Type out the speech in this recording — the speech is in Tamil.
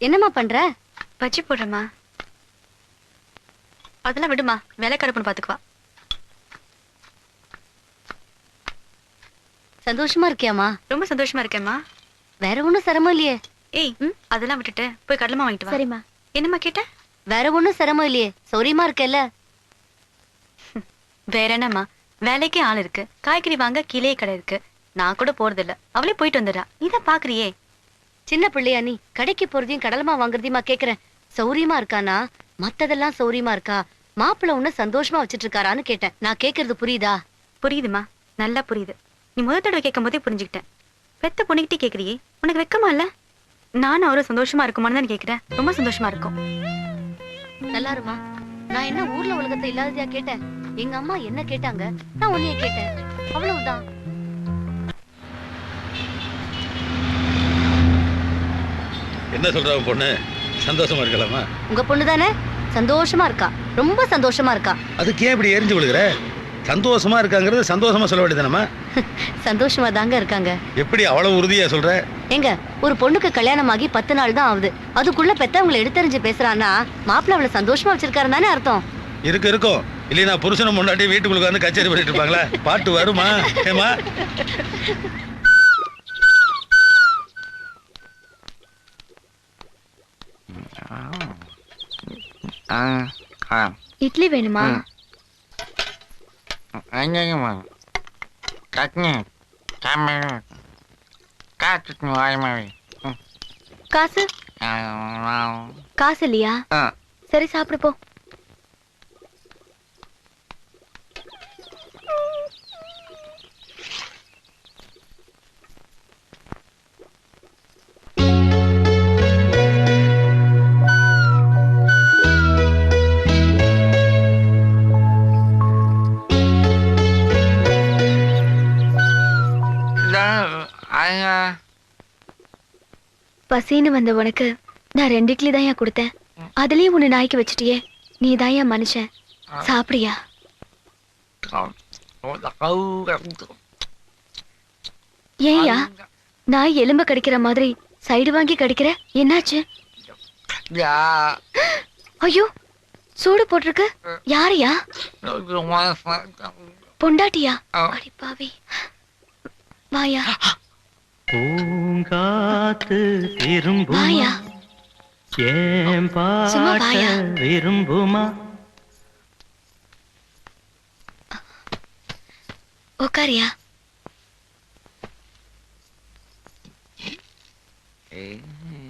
என்னம்மா பண்ற? பஜ்ஜி போடுறமா. அதெல்லாம் விடுமா, வேலைக்கார பொண்ணு பாத்துக்குவா. சந்தோஷமா இருக்கியாமா? ரொம்ப சந்தோஷமா இருக்கேம்மா. வேற ஒண்ணும் சிரமம் இல்லையே? ஏய், அதெல்லாம் விட்டுட்டு போய் கடலமா வாங்கிட்டு வா. சரிம்மா. என்னம்மா கேட்ட? வேற ஒண்ணும் சிரமம் இல்லையே, சௌரியமா இருக்கல்ல? வேற என்னம்மா, வேலைக்கே ஆள் இருக்கு, காய்கறி வாங்க கீழே கடை இருக்கு. நான் கூட போறது இல்ல, அவளே போயிட்டு வந்துடுறா. நீதான் பாக்குறியே. சின்ன பிள்ளையா நீ? கடைக்கு போறதையும் கடலமா வாங்குறதையுமா கேக்குறேன். சௌரியமா இருக்கானா? மத்ததெல்லாம் சௌரியமா இருக்கா? மாப்பிள்ள உன்ன சந்தோஷமா வச்சிட்டு இருக்காரான்னு கேட்டேன். நான் கேக்குறது புரியுதா? புரியுதுமா, நல்லா புரியுது. நீ முதல் தடவை கேட்கும் போதே புரிஞ்சுக்கிட்டேன். பெத்த பொண்ணுகிட்டே கேக்குறியே, உனக்கு வெக்கமா இல்ல? நானும் அவரும் சந்தோஷமா இருக்குமான்னு தான் கேக்குறேன். ரொம்ப சந்தோஷமா இருக்கும். நல்லா இருமா. நான் என்ன ஊர்ல உலகத்தை இல்லாததையா கேட்டேன்? எங்க அம்மா என்ன கேட்டாங்க, நான் உன்னைய கேட்டேன், அவ்வளவுதான். என்ன சொல்ற பொண்ணு? சந்தோஷமா இருக்கலாமா? உங்க பொண்ணு தானே சந்தோஷமா இருக்கா, ரொம்ப சந்தோஷமா இருக்கா. அதுக்கு ஏன் இப்படி எரிஞ்சு விழுகிற? சந்தோஷமா இருக்காங்கிறது சந்தோஷமா சொல்ல வேண்டியதானமா? சந்தோஷமா தாங்க இருக்காங்க. எப்படி அவ்வளவு உறுதியா சொல்ற? எங்க ஒரு பொண்ணுக்கு கல்யாணம் ஆகி 10 நாள் தான் ஆகுது, அதுக்குள்ள பெத்தவங்களை எடுத்தறிஞ்சு பேசுறான்னா மாப்பிள்ள அவளை சந்தோஷமா வச்சிருக்காரு தானே அர்த்தம். இருக்கும் இல்லையா? புருஷனும் முன்னாடி வீட்டுக்குள்ள வந்து கச்சேரி பண்ணிட்டு இருப்பாங்களா? பாட்டு வருமா? ஏமா இட்லி வேணுமா? காசு காசு இல்லையா? சரி சாப்பிடு போ. பசின்னு வந்த உனக்கு நான் 2 இட்லி தான் ஏன் கொடுத்தேன். அதுலயும் உன்னை நாய்க்கு வச்சுட்டியே. நீ தான் ஏன் மனுஷன். சாப்பிடியா? ஏயா நாய் எலும்ப கடிக்கிற மாதிரி சைடு வாங்கி கடிக்கிற? என்னாச்சு? ஐயோ, சூடு போட்டிருக்கு. யாரையா? பொண்டாட்டியா? அடிப்பாவி. வாயா. பூங்காத்து விரும்புமா? வாயா. ஏன் பாட்ட விரும்புமா? உக்காரியா.